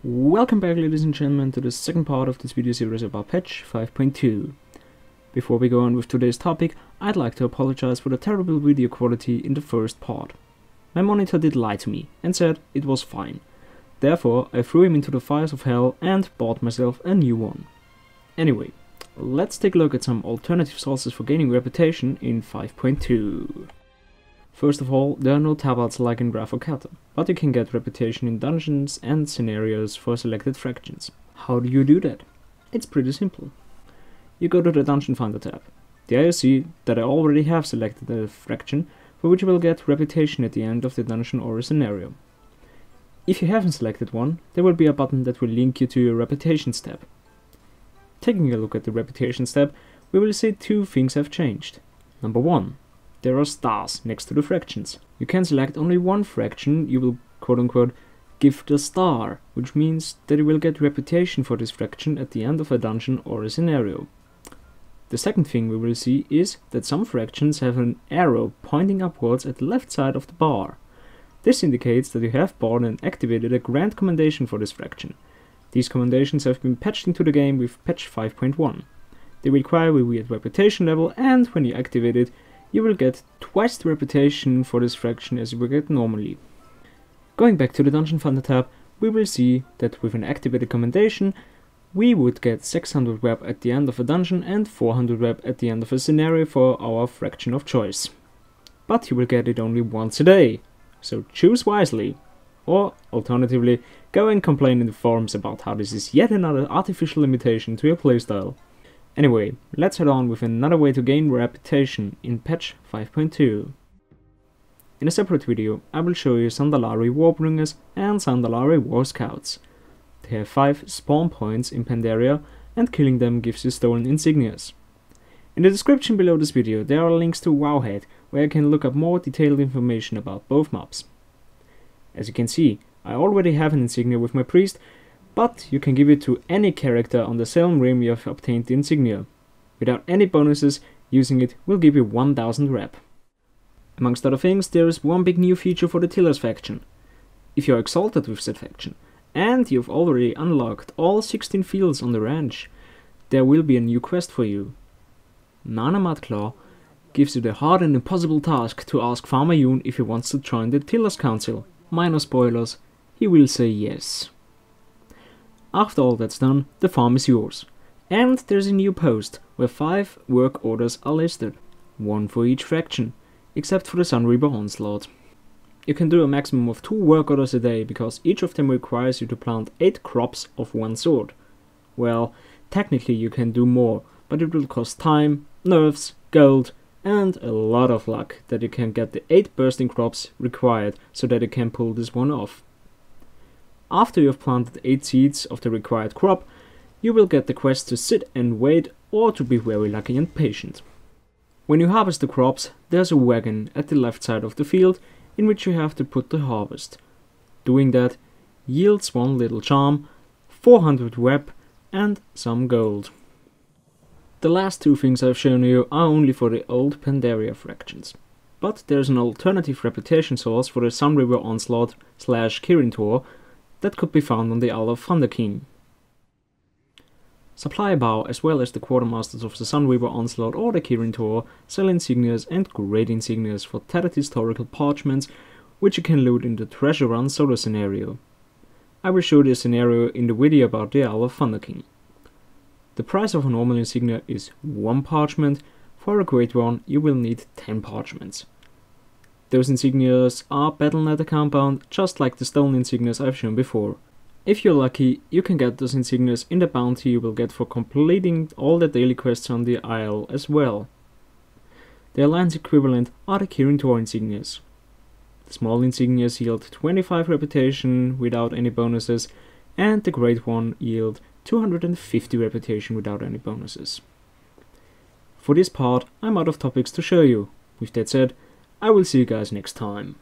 Welcome back, ladies and gentlemen, to the second part of this video series about patch 5.2. Before we go on with today's topic, I'd like to apologize for the terrible video quality in the first part. My monitor did lie to me and said it was fine. Therefore, I threw him into the fires of hell and bought myself a new one. Anyway, let's take a look at some alternative sources for gaining reputation in 5.2. First of all, there are no tablets like in Graph or Kata, but you can get reputation in dungeons and scenarios for selected fractions. How do you do that? It's pretty simple. You go to the Dungeon Finder tab. There you see that I already have selected a fraction for which you will get reputation at the end of the dungeon or a scenario. If you haven't selected one, there will be a button that will link you to your Reputations tab. Taking a look at the Reputations tab, we will see two things have changed. Number 1. There are stars next to the fractions. You can select only one fraction you will quote-unquote give the star, which means that you will get reputation for this fraction at the end of a dungeon or a scenario. The second thing we will see is that some fractions have an arrow pointing upwards at the left side of the bar. This indicates that you have bought and activated a grand commendation for this fraction. These commendations have been patched into the game with patch 5.1. They require a weird reputation level, and when you activate it, you will get twice the reputation for this fraction as you would get normally. Going back to the Dungeon Finder tab, we will see that with an activated commendation, we would get 600 rep at the end of a dungeon and 400 rep at the end of a scenario for our fraction of choice. But you will get it only once a day, so choose wisely. Or, alternatively, go and complain in the forums about how this is yet another artificial limitation to your playstyle. Anyway, let's head on with another way to gain reputation in patch 5.2. In a separate video, I will show you Zandalari Warbringers and Zandalari Warscouts. They have 5 spawn points in Pandaria, and killing them gives you stolen Insignias. In the description below this video there are links to Wowhead, where you can look up more detailed information about both mobs. As you can see, I already have an insignia with my priest, but you can give it to any character on the same rim you have obtained the insignia. Without any bonuses, using it will give you 1000 rep. Amongst other things, there is one big new feature for the Tillers faction. If you are exalted with said faction, and you've already unlocked all 16 fields on the ranch, there will be a new quest for you. Nana Mudclaw gives you the hard and impossible task to ask Farmer Yoon if he wants to join the Tillers Council. Minor spoilers, he will say yes. After all that's done, the farm is yours. And there's a new post, where 5 work orders are listed. 1 for each faction, except for the Sunreaver Onslaught. You can do a maximum of 2 work orders a day, because each of them requires you to plant 8 crops of one sort. Well, technically you can do more, but it will cost time, nerfs, gold, and a lot of luck that you can get the 8 bursting crops required so that you can pull this one off. After you have planted 8 seeds of the required crop, you will get the quest to sit and wait, or to be very lucky and patient. When you harvest the crops, there's a wagon at the left side of the field in which you have to put the harvest. Doing that yields 1 little charm, 400 rep and some gold. The last 2 things I've shown you are only for the old Pandaria fractions. But there's an alternative reputation source for the Sunreaver Onslaught / Kirin'Tor that could be found on the Isle of Thunder King. Supply Bow, as well as the quartermasters of the Sunreaver Onslaught or the Kirin'Tor, sell insignias and great insignias for tattered historical parchments, which you can loot in the Treasure Run solo scenario. I will show this scenario in the video about the Isle of Thunder King. The price of a normal insignia is 1 parchment. For a great one you will need 10 parchments. Those insignias are Battle.net compound, just like the stone insignias I've shown before. If you're lucky, you can get those insignias in the bounty you will get for completing all the daily quests on the isle as well. The alliance equivalent are the Kirin'Tor insignias. The small insignias yield 25 reputation without any bonuses, and the great one yield 250 reputation without any bonuses. For this part, I'm out of topics to show you. With that said, I will see you guys next time.